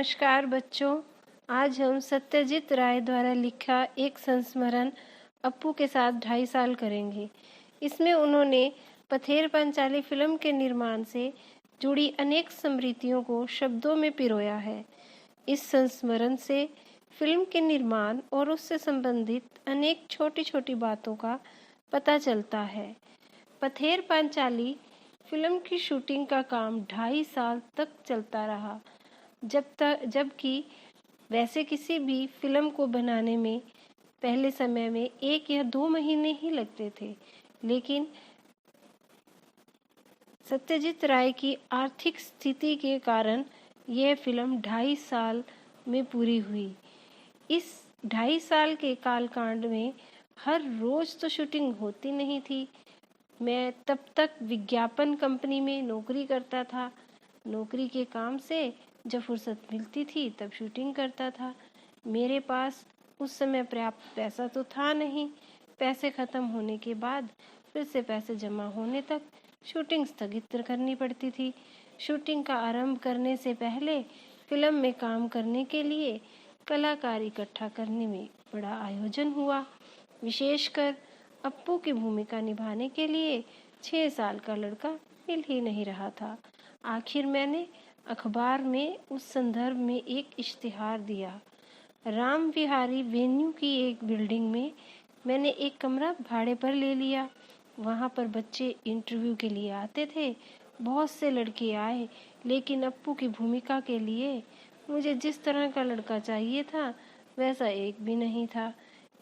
नमस्कार बच्चों। आज हम सत्यजीत राय द्वारा लिखा एक संस्मरण अप्पू के साथ 2.5 साल करेंगे। इसमें उन्होंने पथेर पांचाली फिल्म के निर्माण से जुड़ी अनेक स्मृतियों को शब्दों में पिरोया है। इस संस्मरण से फिल्म के निर्माण और उससे संबंधित अनेक छोटी छोटी बातों का पता चलता है। पथेर पांचाली फिल्म की शूटिंग का काम 2.5 साल तक चलता रहा, जबकि वैसे किसी भी फिल्म को बनाने में पहले समय में 1 या 2 महीने ही लगते थे, लेकिन सत्यजीत राय की आर्थिक स्थिति के कारण यह फिल्म 2.5 साल में पूरी हुई। इस 2.5 साल के कालखंड में हर रोज तो शूटिंग होती नहीं थी। मैं तब तक विज्ञापन कंपनी में नौकरी करता था। नौकरी के काम से जब फुर्सत मिलती थी तब शूटिंग करता था। मेरे पास उस समय पर्याप्त पैसा तो था नहीं। पैसे खत्म होने के बाद फिर से पैसे जमा होने तक शूटिंग स्थगित करनी पड़ती थी। शूटिंग का आरंभ करने से पहले फिल्म में काम करने के लिए कलाकार इकट्ठा करने में बड़ा आयोजन हुआ। विशेषकर अप्पू की भूमिका निभाने के लिए 6 साल का लड़का मिल ही नहीं रहा था। आखिर मैंने अखबार में उस संदर्भ में एक इश्तिहार दिया। राम विहारी वेन्यू की एक बिल्डिंग में मैंने एक कमरा भाड़े पर ले लिया। वहाँ पर बच्चे इंटरव्यू के लिए आते थे। बहुत से लड़के आए, लेकिन अप्पू की भूमिका के लिए मुझे जिस तरह का लड़का चाहिए था वैसा एक भी नहीं था।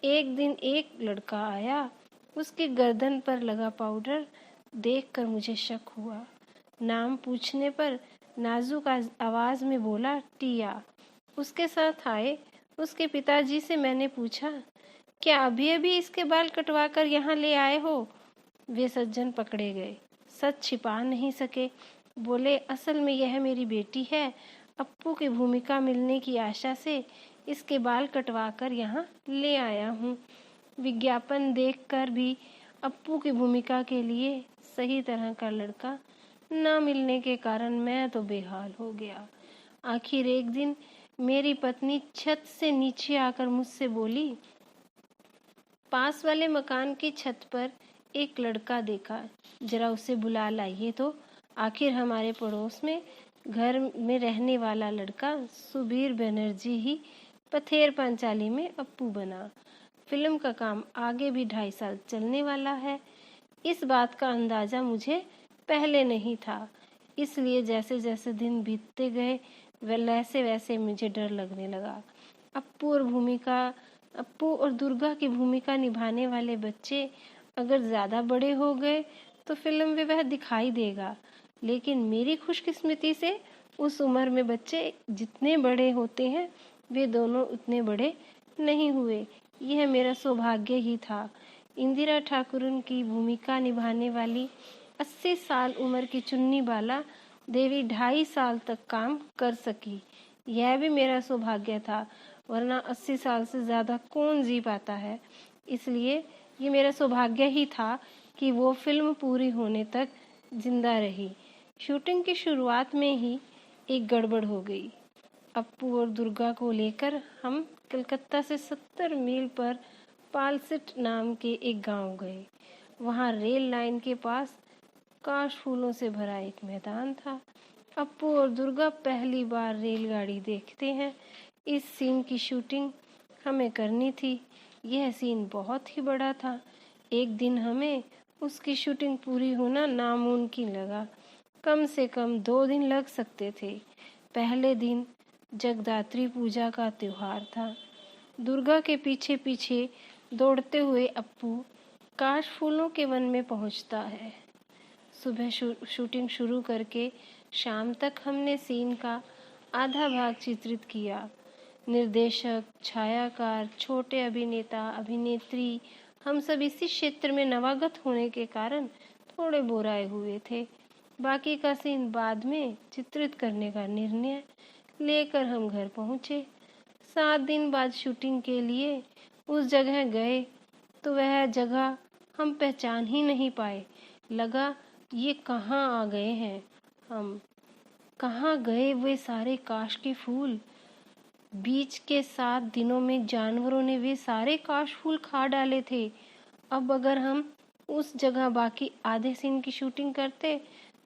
एक दिन एक लड़का आया। उसकी गर्दन पर लगा पाउडर देखकर मुझे शक हुआ। नाम पूछने पर नाजुक आवाज में बोला, टिया। उसके साथ आए उसके पिताजी से मैंने पूछा, क्या अभी अभी इसके बाल कटवा कर यहाँ ले आए हो? वे सज्जन पकड़े गए। सच छिपा नहीं सके। बोले, असल में यह मेरी बेटी है। अप्पू की भूमिका मिलने की आशा से इसके बाल कटवा कर यहाँ ले आया हूँ। विज्ञापन देखकर भी अप्पू की भूमिका के लिए सही तरह का लड़का न मिलने के कारण मैं तो बेहाल हो गया। आखिर एक दिन मेरी पत्नी छत से नीचे आकर मुझसे बोली, पास वाले मकान की छत पर एक लड़का देखा, जरा उसे बुला लाइए तो। आखिर हमारे पड़ोस में घर में रहने वाला लड़का सुबीर बनर्जी ही पथेर पांचाली में अप्पू बना। फिल्म का काम आगे भी 2.5 साल चलने वाला है। इस बात का अंदाजा मुझे पहले नहीं था, इसलिए जैसे जैसे दिन बीतते गए वैसे वैसे मुझे डर लगने लगा। अप्पू और दुर्गा की भूमिका निभाने वाले बच्चे अगर ज़्यादा बड़े हो गए तो फिल्म में वह दिखाई देगा, लेकिन मेरी खुशकिस्मती से उस उम्र में बच्चे जितने बड़े होते हैं वे दोनों उतने बड़े नहीं हुए। यह मेरा सौभाग्य ही था। इंदिरा ठाकुरन की भूमिका निभाने वाली 80 साल उम्र की चुन्नी बाला देवी 2.5 साल तक काम कर सकी। यह भी मेरा सौभाग्य था, वरना 80 साल से ज़्यादा कौन जी पाता है। इसलिए ये मेरा सौभाग्य ही था कि वो फिल्म पूरी होने तक जिंदा रही। शूटिंग की शुरुआत में ही एक गड़बड़ हो गई। अप्पू और दुर्गा को लेकर हम कलकत्ता से 70 मील पर पालसिट नाम के एक गांव गए। वहां रेल लाइन के पास काश फूलों से भरा एक मैदान था। अप्पू और दुर्गा पहली बार रेलगाड़ी देखते हैं। इस सीन की शूटिंग हमें करनी थी। यह सीन बहुत ही बड़ा था। एक दिन हमें उसकी शूटिंग पूरी होना नामुमकिन लगा। कम से कम 2 दिन लग सकते थे। पहले दिन जगदात्री पूजा का त्योहार था। दुर्गा के पीछे पीछे दौड़ते हुए अप्पू काश फूलों के वन में पहुंचता है। सुबह शूटिंग शुरू करके शाम तक हमने सीन का आधा भाग चित्रित किया। निर्देशक, छायाकार, छोटे अभिनेता, अभिनेत्री हम सब इसी क्षेत्र में नवागत होने के कारण थोड़े बोराए हुए थे। बाकी का सीन बाद में चित्रित करने का निर्णय लेकर हम घर पहुंचे। 7 दिन बाद शूटिंग के लिए उस जगह गए तो वह जगह हम पहचान ही नहीं पाए। लगा ये कहाँ आ गए हैं हम। कहाँ गए वे सारे काश के फूल। बीच के 7 दिनों में जानवरों ने वे सारे काशफूल खा डाले थे। अब अगर हम उस जगह बाकी आधे सीन की शूटिंग करते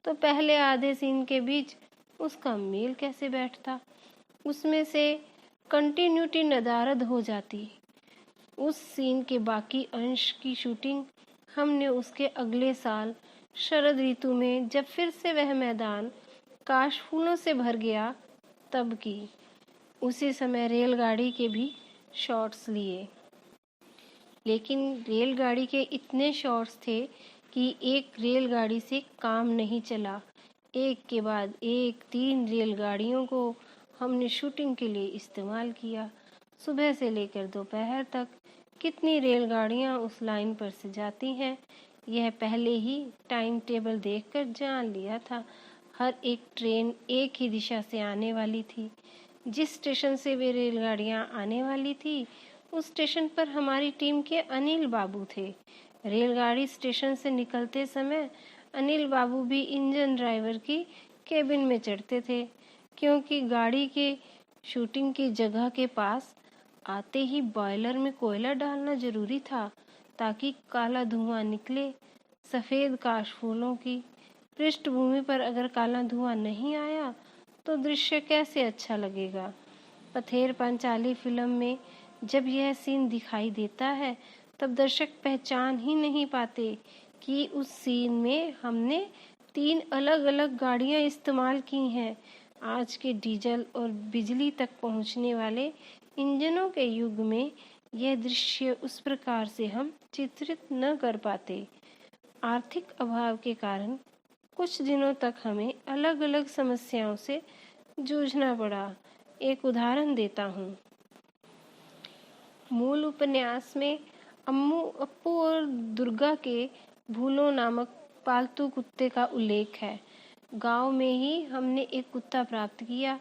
तो पहले आधे सीन के बीच उसका मेल कैसे बैठता? उसमें से कंटिन्यूटी नदारद हो जाती। उस सीन के बाकी अंश की शूटिंग हमने उसके अगले साल शरद ऋतु में, जब फिर से वह मैदान काशफूलों से भर गया, तब की। उसी समय रेलगाड़ी के भी शॉट्स लिए, लेकिन रेलगाड़ी के इतने शॉट्स थे कि एक रेलगाड़ी से काम नहीं चला। एक के बाद एक 3 रेलगाड़ियों को हमने शूटिंग के लिए इस्तेमाल किया। सुबह से लेकर दोपहर तक कितनी रेलगाड़ियां उस लाइन पर से जाती हैं, यह पहले ही टाइम टेबल देखकर जान लिया था। हर एक ट्रेन एक ही दिशा से आने वाली थी। जिस स्टेशन से वे रेलगाड़ियां आने वाली थी, उस स्टेशन पर हमारी टीम के अनिल बाबू थे। रेलगाड़ी स्टेशन से निकलते समय अनिल बाबू भी इंजन ड्राइवर की केबिन में चढ़ते थे, क्योंकि गाड़ी के शूटिंग की जगह के पास आते ही बॉयलर में कोयला डालना जरूरी था, ताकि काला धुआं निकले। सफ़ेद काशफूलों की पृष्ठभूमि पर अगर काला धुआं नहीं आया तो दृश्य कैसे अच्छा लगेगा? पथेर पांचाली फिल्म में जब यह सीन दिखाई देता है, तब दर्शक पहचान ही नहीं पाते कि उस सीन में हमने 3 अलग-अलग गाड़ियां इस्तेमाल की हैं। आज के डीजल और बिजली तक पहुंचने वाले इंजनों के युग में यह दृश्य उस प्रकार से हम चित्रित न कर पाते। आर्थिक अभाव के कारण कुछ दिनों तक हमें अलग-अलग समस्याओं से जूझना पड़ा। एक उदाहरण देता हूँ। मूल उपन्यास में अप्पू और दुर्गा के भूलो नामक पालतू कुत्ते का उल्लेख है। गांव में ही हमने एक कुत्ता प्राप्त किया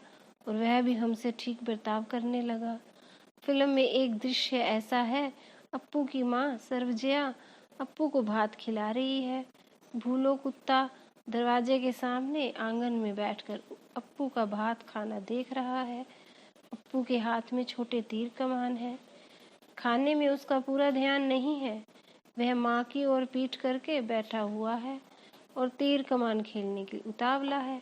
और वह भी हमसे ठीक बर्ताव करने लगा। फिल्म में एक दृश्य ऐसा है, अप्पू की माँ सर्वजया अप्पू को भात खिला रही है। भूलो कुत्ता दरवाजे के सामने आंगन में बैठकर अप्पू का भात खाना देख रहा है। अप्पू के हाथ में छोटे तीर कमान है। खाने में उसका पूरा ध्यान नहीं है। वह माँ की ओर पीठ करके बैठा हुआ है और तीर कमान खेलने की उतावला है।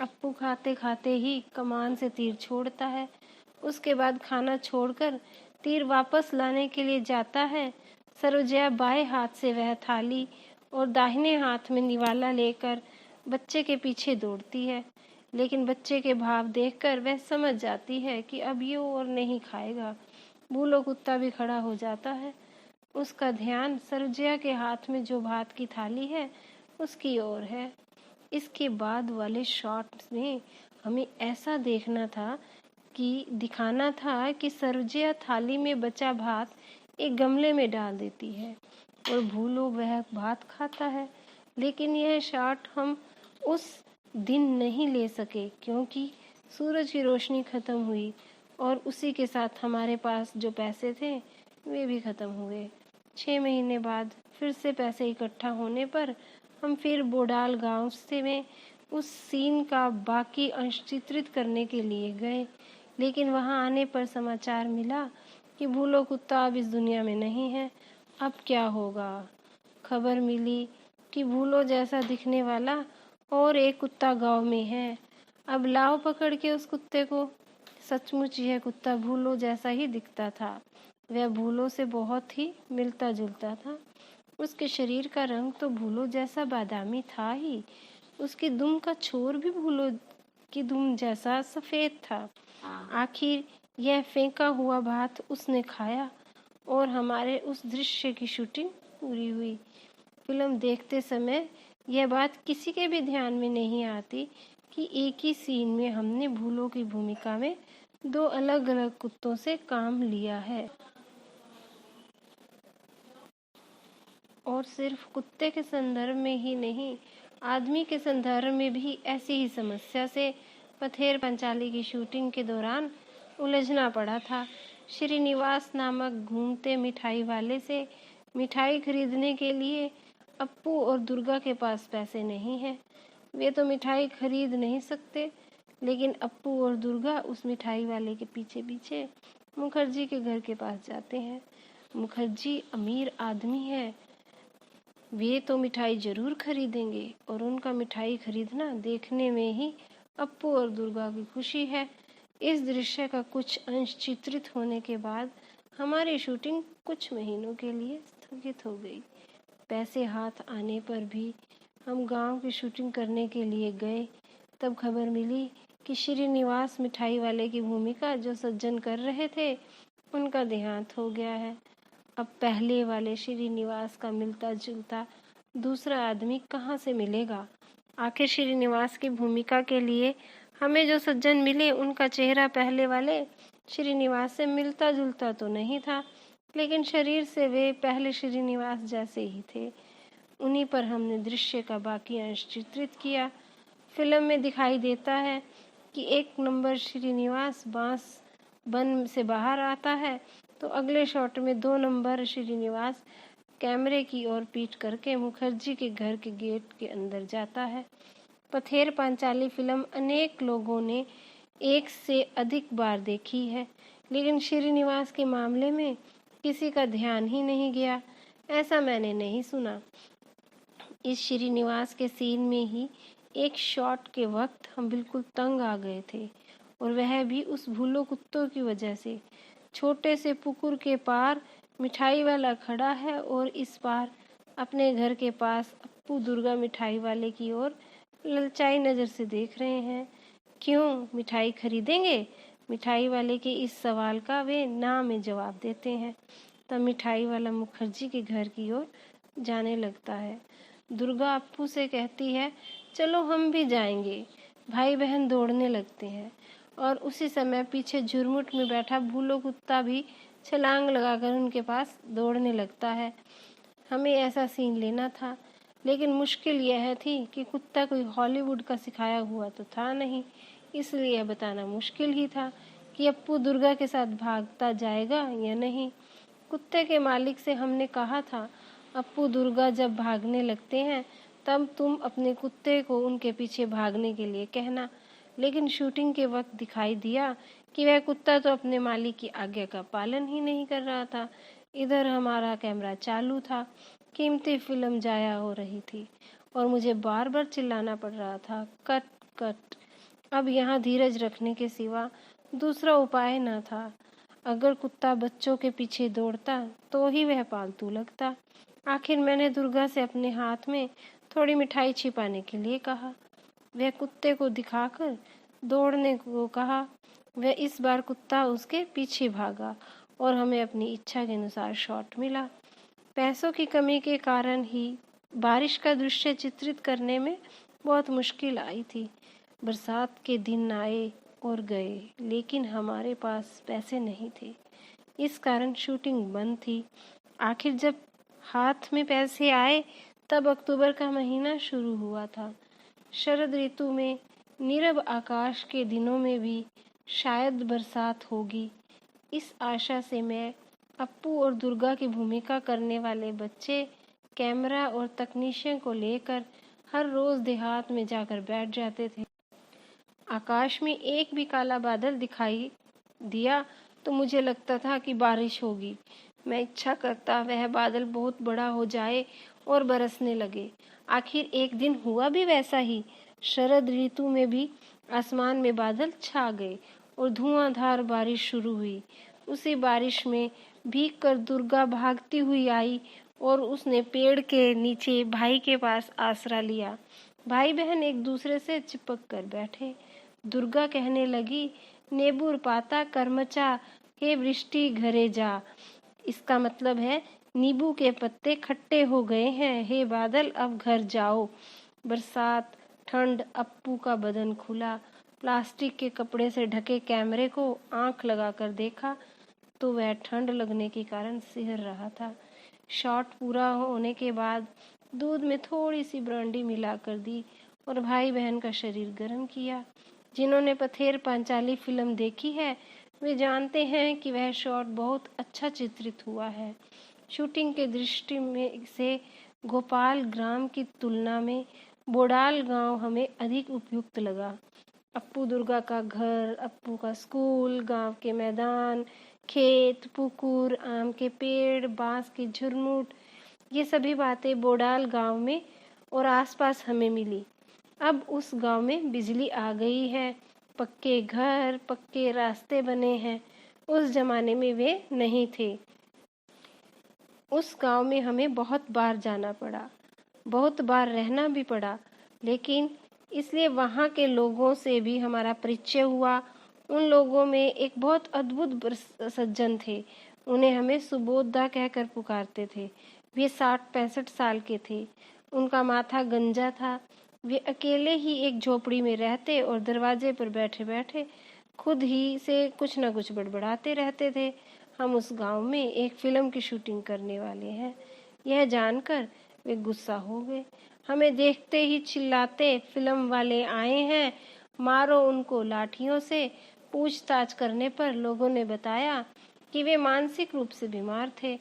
अप्पू खाते खाते ही कमान से तीर छोड़ता है। उसके बाद खाना छोड़कर तीर वापस लाने के लिए जाता है। सर्वजया बाएं हाथ से वह थाली और दाहिने हाथ में निवाला लेकर बच्चे के पीछे दौड़ती है, लेकिन बच्चे के भाव देखकर वह समझ जाती है कि अब ये और नहीं खाएगा। भूलो कुत्ता भी खड़ा हो जाता है। उसका ध्यान सर्वजया के हाथ में जो भात की थाली है उसकी ओर है। इसके बाद वाले शॉट्स में हमें ऐसा दिखाना था कि सर्वजया थाली में बचा भात एक गमले में डाल देती है और भूलो वह भात खाता है। लेकिन यह शॉट हम उस दिन नहीं ले सके, क्योंकि सूरज की रोशनी खत्म हुई और उसी के साथ हमारे पास जो पैसे थे वे भी खत्म हुए। 6 महीने बाद फिर से पैसे इकट्ठा होने पर हम फिर बोडाल गांव से में उस सीन का बाकी अंश चित्रित करने के लिए गए, लेकिन वहां आने पर समाचार मिला कि भूलो कुत्ता अब इस दुनिया में नहीं है। अब क्या होगा? खबर मिली कि भूलो जैसा दिखने वाला और एक कुत्ता गांव में है। अब लाओ पकड़ के उस कुत्ते को। सचमुच यह कुत्ता भूलो जैसा ही दिखता था। वह भूलो से बहुत ही मिलता जुलता था। उसके शरीर का रंग तो भूलो जैसा बादामी था ही, उसकी दुम का छोर भी भूलो की दुम जैसा सफेद था। आखिर यह फेंका हुआ भात उसने खाया और हमारे उस दृश्य की शूटिंग पूरी हुई। फिल्म देखते समय यह बात किसी के भी ध्यान में नहीं आती कि एक ही सीन में हमने भूलो की भूमिका में 2 अलग-अलग कुत्तों से काम लिया है। और सिर्फ कुत्ते के संदर्भ में ही नहीं, आदमी के संदर्भ में भी ऐसी ही समस्या से पथेर पंचाली की शूटिंग के दौरान उलझना पड़ा था। श्रीनिवास नामक घूमते मिठाई वाले से मिठाई खरीदने के लिए अप्पू और दुर्गा के पास पैसे नहीं हैं। वे तो मिठाई खरीद नहीं सकते, लेकिन अप्पू और दुर्गा उस मिठाई वाले के पीछे पीछे मुखर्जी के घर के पास जाते हैं। मुखर्जी अमीर आदमी है, वे तो मिठाई जरूर खरीदेंगे और उनका मिठाई खरीदना देखने में ही अप्पू और दुर्गा की खुशी है। इस दृश्य का कुछ अंश चित्रित होने के बाद हमारी शूटिंग कुछ महीनों के लिए स्थगित हो गई। पैसे हाथ आने पर भी हम गांव की शूटिंग करने के लिए गए। तब खबर मिली कि श्रीनिवास मिठाई वाले की भूमिका जो सज्जन कर रहे थे, उनका देहांत हो गया है। अब पहले वाले श्रीनिवास का मिलता जुलता दूसरा आदमी कहाँ से मिलेगा? आखिर श्रीनिवास की भूमिका के लिए हमें जो सज्जन मिले, उनका चेहरा पहले वाले श्रीनिवास से मिलता जुलता तो नहीं था, लेकिन शरीर से वे पहले श्रीनिवास जैसे ही थे। उन्हीं पर हमने दृश्य का बाकी अंश चित्रित किया। फिल्म में दिखाई देता है कि एक नंबर श्रीनिवास बांस बन से बाहर आता है, तो अगले शॉट में 2 नंबर श्रीनिवास कैमरे की ओर पीट करके मुखर्जी के घर के गेट के अंदर जाता है। पथेर पांचाली फिल्म अनेक लोगों ने एक से अधिक बार देखी है, लेकिन श्रीनिवास के मामले में किसी का ध्यान ही नहीं गया। ऐसा मैंने नहीं सुना। इस श्रीनिवास के सीन में ही एक शॉट के वक्त हम बिल्कुल तंग आ गए थे, और वह भी उस भूलो कुत्तों की वजह से। छोटे से पुकुर के पार मिठाई वाला खड़ा है और इस पार अपने घर के पास अप्पू दुर्गा मिठाई वाले की ओर ललचाई नज़र से देख रहे हैं। क्यों, मिठाई खरीदेंगे? मिठाई वाले के इस सवाल का वे ना में जवाब देते हैं। तब मिठाई वाला मुखर्जी के घर की ओर जाने लगता है। दुर्गा अप्पू से कहती है, चलो हम भी जाएंगे। भाई बहन दौड़ने लगते हैं और उसी समय पीछे झुरमुट में बैठा भूलो कुत्ता भी छलांग लगाकर उनके पास दौड़ने लगता है। हमें ऐसा सीन लेना था, लेकिन मुश्किल यह थी कि कुत्ता कोई हॉलीवुड का सिखाया हुआ तो था नहीं, इसलिए यह बताना मुश्किल ही था कि अप्पू दुर्गा के साथ भागता जाएगा या नहीं। कुत्ते के मालिक से हमने कहा था, अप्पू दुर्गा जब भागने लगते हैं तब तुम अपने कुत्ते को उनके पीछे भागने के लिए कहना, लेकिन शूटिंग के वक्त दिखाई दिया कि वह कुत्ता तो अपने मालिक की आज्ञा का पालन ही नहीं कर रहा था। इधर हमारा कैमरा चालू था, कीमती फिल्म जाया हो रही थी और मुझे बार बार चिल्लाना पड़ रहा था, कट कट। अब यहाँ धीरज रखने के सिवा दूसरा उपाय न था। अगर कुत्ता बच्चों के पीछे दौड़ता तो ही वह पालतू लगता। आखिर मैंने दुर्गा से अपने हाथ में थोड़ी मिठाई छिपाने के लिए कहा। वह कुत्ते को दिखाकर दौड़ने को कहा। वह इस बार कुत्ता उसके पीछे भागा और हमें अपनी इच्छा के अनुसार शॉट मिला। पैसों की कमी के कारण ही बारिश का दृश्य चित्रित करने में बहुत मुश्किल आई थी। बरसात के दिन आए और गए, लेकिन हमारे पास पैसे नहीं थे, इस कारण शूटिंग बंद थी। आखिर जब हाथ में पैसे आए तब अक्टूबर का महीना शुरू हुआ था। शरद ऋतु में नीरव आकाश के दिनों में भी शायद बरसात होगी, इस आशा से मैं, अप्पू और दुर्गा की भूमिका करने वाले बच्चे कैमरा और तकनीशियन को लेकर हर रोज देहात में जाकर बैठ जाते थे। आकाश में एक भी काला बादल दिखाई दिया तो मुझे लगता था कि बारिश होगी। मैं इच्छा करता वह बादल बहुत बड़ा हो जाए और बरसने लगे। आखिर एक दिन हुआ भी वैसा ही। शरद ऋतु में भी आसमान में बादल छा गए और धुआंधार बारिश शुरू हुई। उसी बारिश में भीगकर दुर्गा भागती हुई आई और उसने पेड़ के नीचे भाई के पास आसरा लिया। भाई बहन एक दूसरे से चिपक कर बैठे। दुर्गा कहने लगी, नेबुर पाता कर्मचा, हे वृष्टि घरे जा। इसका मतलब है, नींबू के पत्ते खट्टे हो गए हैं, हे बादल अब घर जाओ। बरसात, ठंड। अप्पू का बदन खुला। प्लास्टिक के कपड़े से ढके कैमरे को आंख लगाकर देखा तो वह ठंड लगने के कारण सिहर रहा था। शॉट पूरा होने के बाद दूध में थोड़ी सी ब्रांडी मिलाकर दी और भाई बहन का शरीर गर्म किया। जिन्होंने पथेर पांचाली फिल्म देखी है वे जानते हैं कि वह शॉट बहुत अच्छा चित्रित हुआ है। शूटिंग के दृष्टि में से गोपाल ग्राम की तुलना में बोडाल गांव हमें अधिक उपयुक्त लगा। अप्पू दुर्गा का घर, अप्पू का स्कूल, गांव के मैदान, खेत, पुकुर, आम के पेड़, बांस की झुरमुट, ये सभी बातें बोडाल गांव में और आसपास हमें मिली। अब उस गांव में बिजली आ गई है, पक्के घर, पक्के रास्ते बने हैं। उस जमाने में वे नहीं थे। उस गांव में हमें बहुत बार जाना पड़ा, बहुत बार रहना भी पड़ा, लेकिन इसलिए वहाँ के लोगों से भी हमारा परिचय हुआ। उन लोगों में एक बहुत अद्भुत सज्जन थे। उन्हें हमें सुबोधा कहकर पुकारते थे। वे 60-65 साल के थे। उनका माथा गंजा था। वे अकेले ही एक झोपड़ी में रहते और दरवाजे पर बैठे बैठे खुद ही से कुछ न कुछ बड़बड़ाते रहते थे। हम उस गांव में एक फिल्म की शूटिंग करने वाले हैं, यह जानकर वे गुस्सा हो गए। हमें देखते ही चिल्लाते, फिल्म वाले आए हैं, मारो उनको लाठियों से। पूछताछ करने पर लोगों ने बताया कि वे मानसिक रूप से बीमार थे।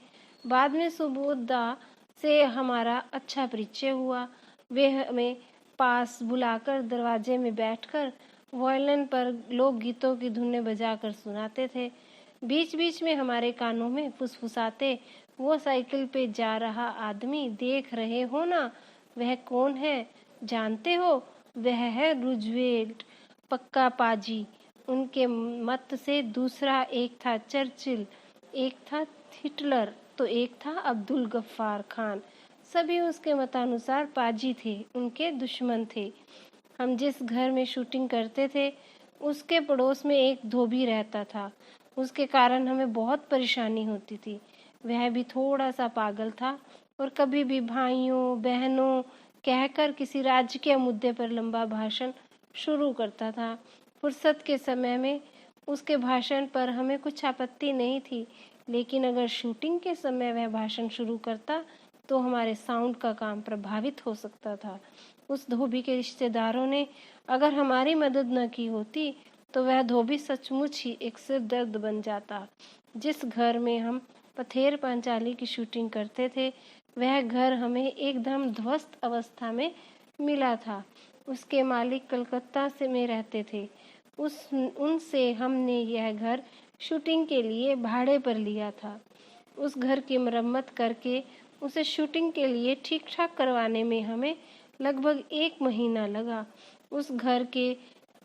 बाद में सुबोधा से हमारा अच्छा परिचय हुआ। वे हमें पास बुलाकर दरवाजे में बैठकर वायलिन पर लोकगीतों की धुनें बजाकर सुनाते थे। बीच बीच में हमारे कानों में फुसफुसाते, वो साइकिल पे जा रहा आदमी देख रहे हो ना, वह कौन है जानते हो? वह है रूजवेल्ट, पक्का पाजी। उनके मत से दूसरा एक था चर्चिल, एक था हिटलर, तो एक था अब्दुल गफ्फार खान। सभी उसके मतानुसार पाजी थे, उनके दुश्मन थे। हम जिस घर में शूटिंग करते थे उसके पड़ोस में एक धोबी रहता था। उसके कारण हमें बहुत परेशानी होती थी। वह भी थोड़ा सा पागल था और कभी भी भाइयों बहनों कहकर किसी राज्य के मुद्दे पर लंबा भाषण शुरू करता था। फुर्सत के समय में उसके भाषण पर हमें कुछ आपत्ति नहीं थी, लेकिन अगर शूटिंग के समय वह भाषण शुरू करता तो हमारे साउंड का काम प्रभावित हो सकता था। उस धोबी के रिश्तेदारों ने अगर हमारी मदद न की होती तो वह धोबी सचमुच ही एक सिर दर्द बन जाता। जिस घर में हम पथेर पांचाली की शूटिंग करते थे वह घर हमें एकदम ध्वस्त अवस्था में मिला था। उसके मालिक कलकत्ता से में रहते थे। उनसे हमने यह घर शूटिंग के लिए भाड़े पर लिया था। उस घर की मरम्मत करके उसे शूटिंग के लिए ठीक ठाक करवाने में हमें लगभग 1 महीना लगा। उस घर के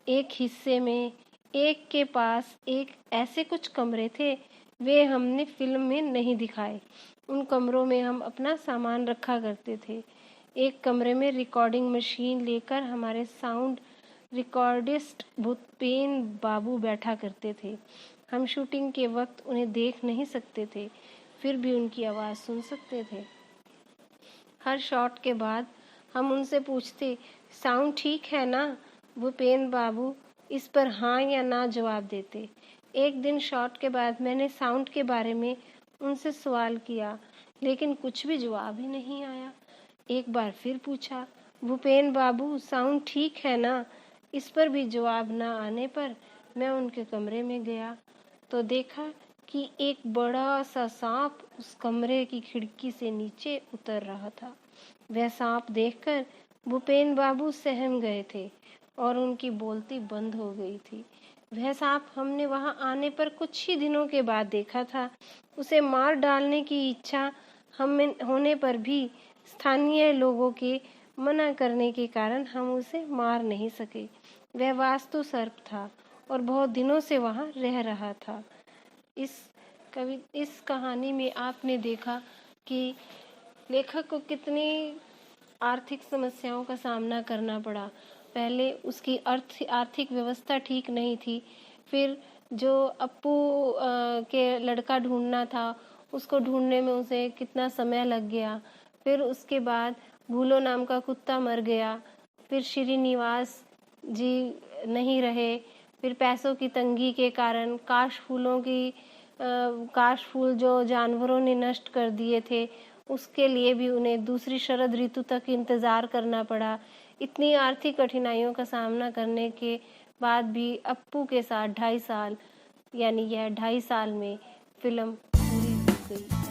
एक हिस्से में एक के पास एक ऐसे कुछ कमरे थे, वे हमने फिल्म में नहीं दिखाए। उन कमरों में हम अपना सामान रखा करते थे। एक कमरे में रिकॉर्डिंग मशीन लेकर हमारे साउंड रिकॉर्डिस्ट भूपेन बाबू बैठा करते थे। हम शूटिंग के वक्त उन्हें देख नहीं सकते थे, फिर भी उनकी आवाज़ सुन सकते थे। हर शॉट के बाद हम उनसे पूछते, साउंड ठीक है ना? भूपेन बाबू इस पर हाँ या ना जवाब देते। एक दिन शॉट के बाद मैंने साउंड के बारे में उनसे सवाल किया, लेकिन कुछ भी जवाब ही नहीं आया। एक बार फिर पूछा, भूपेन बाबू साउंड ठीक है ना? इस पर भी जवाब ना आने पर मैं उनके कमरे में गया तो देखा कि एक बड़ा सा सांप उस कमरे की खिड़की से नीचे उतर रहा था। वह सांप देखकर भूपेन बाबू सहम गए थे और उनकी बोलती बंद हो गई थी। वह सांप हमने वहां आने पर कुछ ही दिनों के बाद देखा था। उसे मार डालने की इच्छा हमें होने पर भी स्थानीय लोगों के मना करने के कारण हम उसे मार नहीं सके। वह वास्तु सर्प था और बहुत दिनों से वहां रह रहा था। इस कहानी में आपने देखा कि लेखक को कितनी आर्थिक समस्याओं का सामना करना पड़ा। पहले उसकी आर्थिक व्यवस्था ठीक नहीं थी, फिर जो अप्पू के लड़का ढूंढना था उसको ढूंढने में उसे कितना समय लग गया। फिर उसके बाद भूलो नाम का कुत्ता मर गया, फिर श्रीनिवास जी नहीं रहे, फिर पैसों की तंगी के कारण काश फूल जो जानवरों ने नष्ट कर दिए थे उसके लिए भी उन्हें दूसरी शरद ऋतु तक इंतज़ार करना पड़ा। इतनी आर्थिक कठिनाइयों का सामना करने के बाद भी अप्पू के साथ 2.5 साल यानी यह 2.5 साल में फिल्म पूरी हो गई।